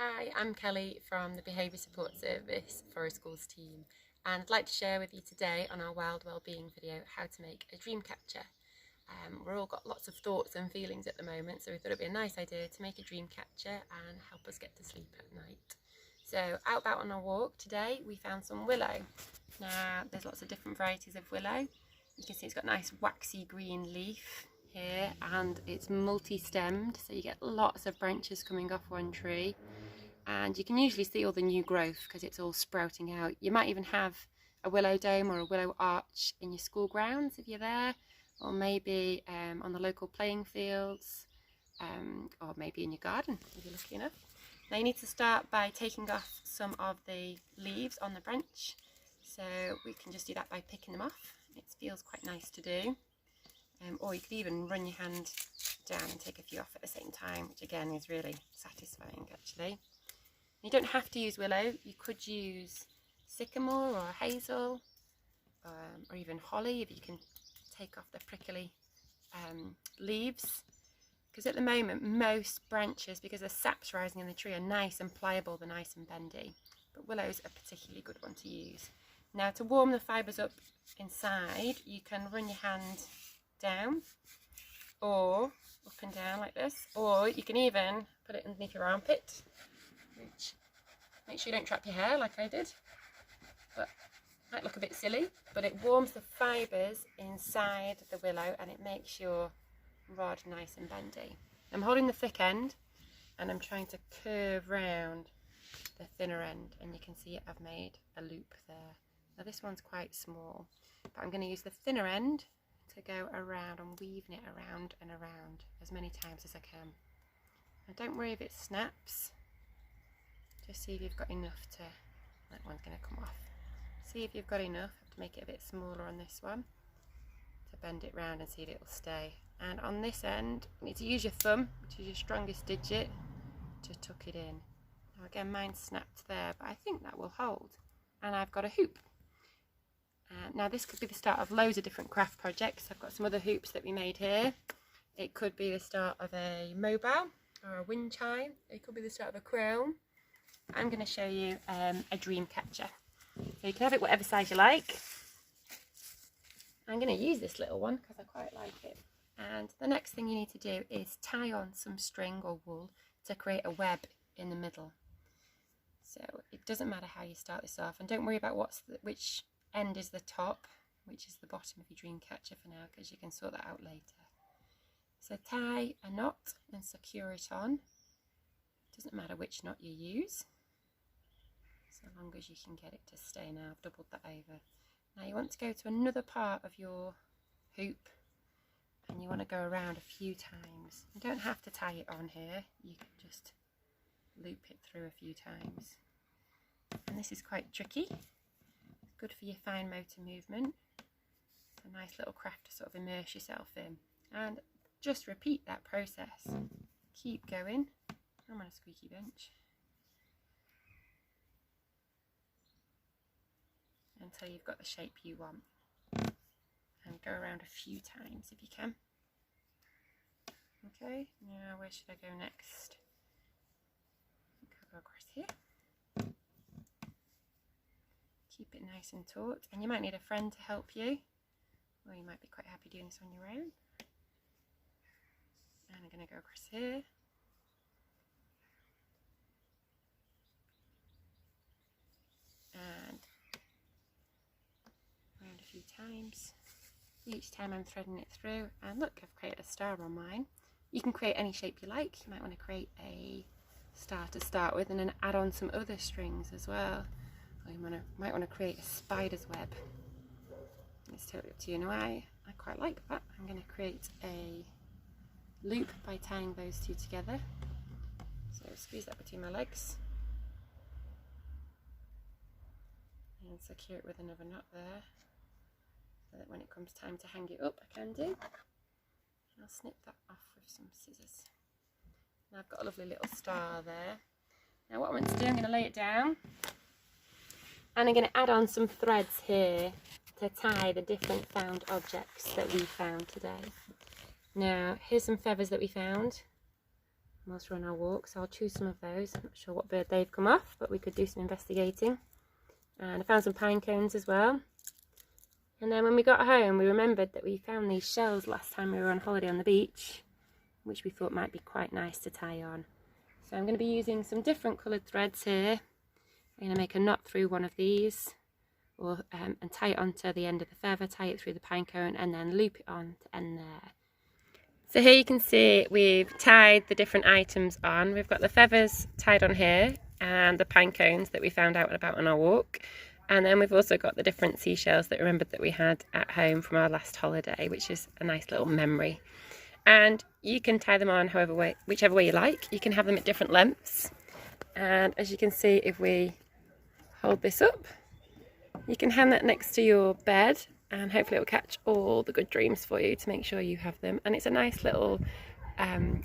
Hi, I'm Kelly from the Behaviour Support Service for a Schools team, and I'd like to share with you today on our Wild Wellbeing video how to make a Dreamcatcher. We've all got lots of thoughts and feelings at the moment, so we thought it'd be a nice idea to make a Dreamcatcher and help us get to sleep at night. So out about on our walk today, we found some willow. Now there's lots of different varieties of willow. You can see it's got a nice waxy green leaf here, and it's multi-stemmed, so you get lots of branches coming off one tree. And you can usually see all the new growth because it's all sprouting out. You might even have a willow dome or a willow arch in your school grounds if you're there, or maybe on the local playing fields, or maybe in your garden if you're lucky enough. Now you need to start by taking off some of the leaves on the branch, so we can just do that by picking them off. It feels quite nice to do, or you could even run your hand down and take a few off at the same time, which again is really satisfying actually. You don't have to use willow, you could use sycamore or hazel, or even holly if you can take off the prickly leaves. Because at the moment most branches, because the sap's rising in the tree, are nice and pliable, they're nice and bendy. But willow's a particularly good one to use. Now to warm the fibres up inside, you can run your hand down or up and down like this, or you can even put it underneath your armpit. Which make sure you don't trap your hair like I did, but might look a bit silly, but it warms the fibres inside the willow and it makes your rod nice and bendy. I'm holding the thick end and I'm trying to curve round the thinner end, and you can see I've made a loop there. Now this one's quite small, but I'm going to use the thinner end to go around and weaving it around and around as many times as I can. And don't worry if it snaps. Just see if you've got enough to, that one's going to come off. See if you've got enough to make it a bit smaller on this one, to bend it round and see if it will stay. And on this end, you need to use your thumb, which is your strongest digit, to tuck it in. Now again, mine snapped there, but I think that will hold. And I've got a hoop. Now this could be the start of loads of different craft projects. I've got some other hoops that we made here. It could be the start of a mobile or a wind chime. It could be the start of a crown. I'm going to show you a Dreamcatcher. So you can have it whatever size you like. I'm going to use this little one because I quite like it. And the next thing you need to do is tie on some string or wool to create a web in the middle. So it doesn't matter how you start this off, and don't worry about which end is the top, which is the bottom of your Dreamcatcher for now, because you can sort that out later. So tie a knot and secure it on. Doesn't matter which knot you use, so long as you can get it to stay. Now I've doubled that over. Now you want to go to another part of your hoop and you want to go around a few times. You don't have to tie it on here, you can just loop it through a few times. And this is quite tricky. It's good for your fine motor movement. It's a nice little craft to sort of immerse yourself in. And just repeat that process. Keep going. I'm on a squeaky bench. Until you've got the shape you want. And go around a few times if you can. Okay, now where should I go next? I think I'll go across here. Keep it nice and taut. And you might need a friend to help you. Or you might be quite happy doing this on your own. And I'm going to go across here. And around a few times. Each time I'm threading it through, and look, I've created a star on mine. You can create any shape you like. You might want to create a star to start with and then add on some other strings as well. Or you might want to create a spider's web. It's totally up to you. Now I quite like that. I'm going to create a loop by tying those two together. So squeeze that between my legs. And secure it with another knot there, so that when it comes time to hang it up I can do. And I'll snip that off with some scissors. Now I've got a lovely little star there. Now what I want to do, I'm going to lay it down and I'm going to add on some threads here to tie the different found objects that we found today. Now here's some feathers that we found. whilst we're on our walk, so I'll choose some of those. I'm not sure what bird they've come off, but we could do some investigating. And I found some pine cones as well. And then when we got home, we remembered that we found these shells last time we were on holiday on the beach, which we thought might be quite nice to tie on. So I'm going to be using some different coloured threads here. I'm going to make a knot through one of these, and tie it onto the end of the feather, tie it through the pine cone, and then loop it on to end there. So here you can see we've tied the different items on. We've got the feathers tied on here and the pine cones that we found out and about on our walk. And then we've also got the different seashells that we remembered that we had at home from our last holiday, which is a nice little memory. And you can tie them on whichever way you like. You can have them at different lengths. And as you can see, if we hold this up, you can hang that next to your bed, and hopefully it will catch all the good dreams for you to make sure you have them. And it's a nice little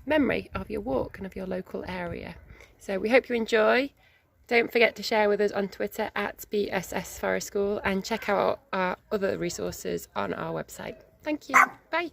memory of your walk and of your local area. So we hope you enjoy. Don't forget to share with us on Twitter at BSS Forest School, and check out our other resources on our website. Thank you. Bye.